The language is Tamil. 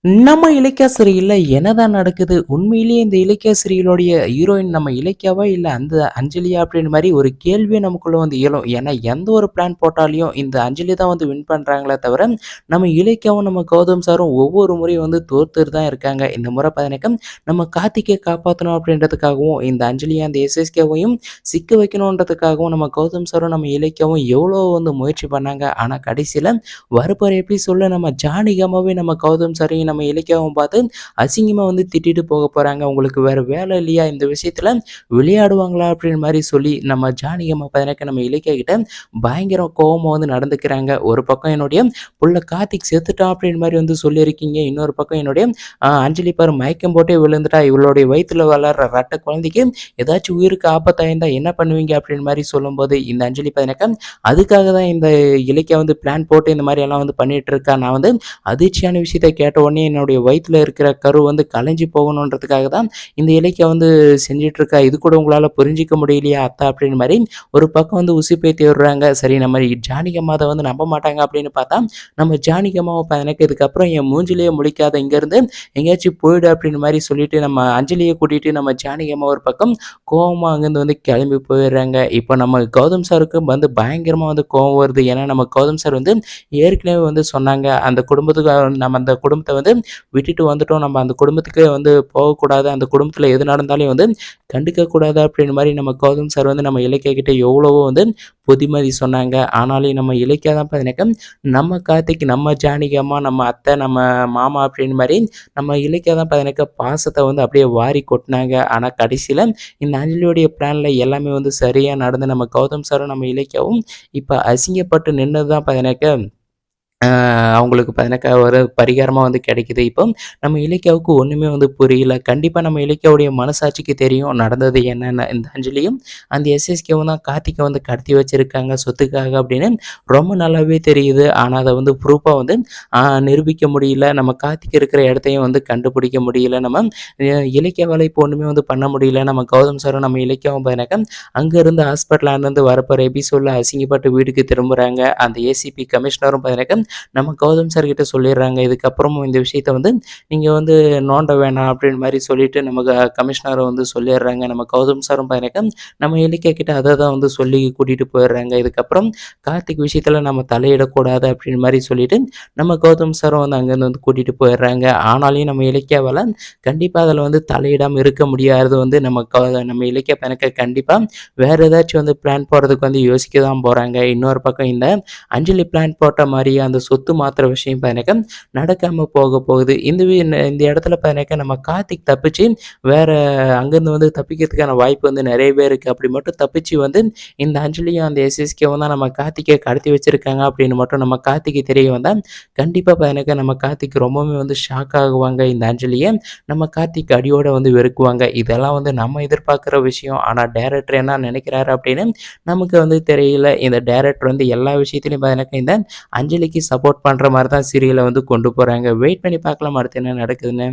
நம்ம இலக்கியா சீரியல்ல என்னதான் நடக்குது? உண்மையிலேயே இந்த இலக்கியா சீரியலுடைய ஹீரோயின் நம்ம இலக்கியாவா? இல்ல அந்த அஞ்சலியா? அப்படின்ற மாரி ஒரு கேள்வியே நமக்குள்ள வந்து எழும். ஏன்னா எந்த ஒரு பிளான் போட்டாலும் இந்த அஞ்சலி தான் வந்து வின் பண்றாங்களே தவிர, நம்ம இலக்கியாவும், நம்ம கௌதம் சாரும் ஒவ்வொரு முறையும் வந்து தோத்துட்டு தான் இருக்காங்க. இந்த முறை பார்த்தீங்கன்னாக்கா, நம்ம கார்த்திக்க காப்பாத்தணும் அப்படின்றதுக்காகவும், இந்த அஞ்சலிய அந்த எஸ்எஸ்கேவையும் சிக்க வைக்கணுன்றதுக்காகவும் நம்ம கௌதம் சாரும், நம்ம இலக்கியாவும் எவ்வளோ வந்து முயற்சி பண்ணாங்க. ஆனா கடைசியில வறுப்பறை எப்படி சொல்ல நம்ம ஜானகியம்மாவே நம்ம கௌதம் சாரையும் நம்ம இலக்கியாவும் பார்த்து அசிங்கமா வந்து திட்டிட்டு போக போறாங்க. உங்களுக்கு வேற வேலை இல்லையா? இந்த விஷயத்துல விளையாடுவாங்களா? அப்படின்ற மாரி சொல்லி நம்ம ஜானகியம்மா பார்த்தீங்கன்னாக்கா நம்ம இலக்கியா கிட்ட பயங்கர கோவமா வந்து நடந்துக்கிறாங்க. ஒரு பக்கம் என்னுடைய புள்ள கார்த்திக் செத்துட்டான் அப்படின்ற மாரி வந்து சொல்லியிருக்கீங்க. இன்னொரு பக்கம் என்னுடைய அஞ்சலி பாரு மயக்கம் போட்டே விழுந்துட்டா. இவளுடைய வயித்துல வளர்ற ரெட்டை குழந்தைக்கு ஏதாச்சும் உயிருக்கு ஆபத்தாயிருந்தா என்ன பண்ணுவீங்க? அப்படின்ற மாரி சொல்லும்போது இந்த அஞ்சலி பார்த்தீங்கன்னாக்கா அதுக்காக தான் இந்த இலக்கியா வந்து பிளான் போட்டு இந்த மாரி எல்லாம் வந்து பண்ணிட்டு இருக்கா. நான் வந்து அதிர்ச்சியான விஷயத்த கேட்ட உடனே என்னுடைய வயித்துல இருக்கிற கரு வந்து கலைஞ்சு போகணுன்றதுக்காக தான் இந்த இலக்கியா வந்து செஞ்சுட்டு இருக்கா. இது கூட உங்களால புரிஞ்சிக்க முடியலையா அத்தா? அப்படின்னு மாரி ஒரு பக்கம் வந்து உசுப்பேத்தி விடுறாங்க. சரி நம்ம ஜானகி அம்மா அத வந்து நம்ப மாட்டாங்க அப்படின்னு பார்த்தா, நம்ம ஜானகி அம்மாவ எனக்கு இதுக்கப்புறம் என் மூஞ்சிலேயே முழிக்காத, இங்கேருந்து எங்கேயாச்சும் போயிடு அப்படின்னு மாரி சொல்லிட்டு நம்ம அஞ்சலிய கூட்டிட்டு நம்ம ஜானகி அம்மா ஒரு பக்கம் கோவமா அங்கேருந்து வந்து கிளம்பி போயிடுறாங்க. இப்போ நம்ம கௌதம் சாருக்கு வந்து பயங்கரமா வந்து கோவம் வருது. ஏன்னா நம்ம கௌதம் சார் வந்து ஏற்கனவே வந்து சொன்னாங்க, அந்த குடும்பத்துக்கு நம்ம அந்த குடும்பத்த வந்து விட்டுட்டு வந்துட்டோம். நம்ம அந்த குடும்பத்துக்கே வந்து போகக்கூடாது. அந்த குடும்பத்தில எது நடந்தாலும் வந்து கண்டுக்கக்கூடாது அப்படின்ற மாரி நம்ம கௌதம் சார் வந்து நம்ம இலக்கியா கிட்ட எவ்வளவோ வந்து புத்திமதி சொன்னாங்க. ஆனாலும் நம்ம இலக்கியா தான் பார்த்தீங்கன்னாக்கா, நம்ம கார்த்திக், நம்ம ஜானகி அம்மா, நம்ம அத்தை, நம்ம மாமா அப்படின்னு மாரி நம்ம இலக்கியா தான் பார்த்தீங்கன்னாக்கா பாசத்த வந்து அப்படியே வாரி கொட்டுனாங்க. ஆனா கடைசியில இந்த அஞ்சலியோடைய பிளான்ல எல்லாமே வந்து சரியா நடந்து நம்ம கௌதம் சாரும், நம்ம இலக்கியாவும் இப்ப அசிங்கப்பட்டு நின்னது தான் பார்த்தீங்கன்னாக்கா அவங்களுக்கு பார்த்தீங்கன்னாக்கா ஒரு பரிகாரமா வந்து கிடைக்குது. இப்போ நம்ம இலக்கியாவுக்கு ஒண்ணுமே வந்து புரியல. கண்டிப்பா நம்ம இலக்கியாவுடைய மனசாட்சிக்கு தெரியும் நடந்தது என்னன்னு. இந்த அஞ்சலியும் அந்த எஸ்எஸ்கேவும் தான் கார்த்திக்க வந்து கடத்தி வச்சிருக்காங்க சொத்துக்காக அப்படின்னு ரொம்ப நல்லாவே தெரியுது. ஆனா அத வந்து ப்ரூஃபா வந்து நிரூபிக்க முடியல. நம்ம கார்த்திக் இருக்கிற இடத்தையும் வந்து கண்டுபிடிக்க முடியல. நம்ம இலக்கியாவால இப்போ ஒண்ணுமே வந்து பண்ண முடியல. நம்ம கௌதம் சாரும், நம்ம இலக்கியாவும் பார்த்தீங்கன்னாக்கா அங்கேருந்து ஹாஸ்பிட்டல்லேருந்து வரப்போற எபிசோட்ல அசிங்கப்பட்டு வீட்டுக்கு திரும்புறாங்க. அந்த ஏசிபி கமிஷனரும் பார்த்தீங்கன்னாக்கா நம்ம கௌதம் சார் கிட்ட சொல்லிடுறாங்க. இதுக்கப்புறமும் இந்த விஷயத்த வந்து நீங்க வந்து நோண்ட வேணாம் அப்படின்னு மாரி சொல்லிட்டு நம்ம கமிஷனர வந்து சொல்லிடுறாங்க. நம்ம கௌதம் சாரும் பார்த்தீங்கன்னாக்கா நம்ம இலக்கியா கிட்ட அத தான் வந்து சொல்லி கூட்டிட்டு போயிடுறாங்க. இதுக்கப்புறம் கார்த்திக் விஷயத்துல நம்ம தலையிடக்கூடாது அப்படின்னு மாரி சொல்லிட்டு நம்ம கௌதம் சாரும் வந்து அங்கேருந்து வந்து கூட்டிட்டு போயிடுறாங்க. ஆனாலும் நம்ம இலக்கியாவால கண்டிப்பா அதில வந்து தலையிடாம இருக்க முடியாது வந்து நம்ம இலக்கிய எனக்கு கண்டிப்பா வேற ஏதாச்சும் வந்து பிளான் போடுறதுக்கு வந்து யோசிக்க தான் போறாங்க. இன்னொரு பக்கம் இந்த அஞ்சலி பிளான் போட்ட மாரியே அந்த சொத்து மாத்துற விஷயம் பார்த்தீங்கன்னாக்கா நடக்காம போக போகுது. இந்த இடத்துல பார்த்தீங்கன்னாக்கா நம்ம கார்த்திக் தப்பிச்சு வேற அங்கேருந்து வந்து தப்பிக்கிறதுக்கான வாய்ப்பு வந்து நிறையவே இருக்கு. அப்படி மட்டும் தப்பிச்சு வந்து இந்த அஞ்சலியும் அந்த எஸ்எஸ்கேவும் தான் நம்ம கார்த்திகை கடத்தி வச்சிருக்காங்க அப்படின்னு மட்டும் நம்ம கார்த்திக்கு தெரிய வந்தா கண்டிப்பா பார்த்தீங்கன்னாக்கா நம்ம கார்த்திக் ரொம்பவே வந்து ஷாக் ஆகுவாங்க. இந்த அஞ்சலிய நம்ம கார்த்திக் அடியோட வந்து வெறுக்குவாங்க. இதெல்லாம் வந்து நம்ம எதிர்பார்க்குற விஷயம். ஆனா டைரக்டர் என்ன நினைக்கிறாரு அப்படின்னு நமக்கு வந்து தெரியல. இந்த டைரக்டர் வந்து எல்லா விஷயத்திலயும் பார்த்தீங்கன்னாக்கா இந்த அஞ்சலிக்கு சப்போர்ட் பண்ற மாரி தான் சீரியல வந்து கொண்டு போறாங்க. வெயிட் பண்ணி பார்க்கலாம் அடுத்து என்ன நடக்குதுன்னு.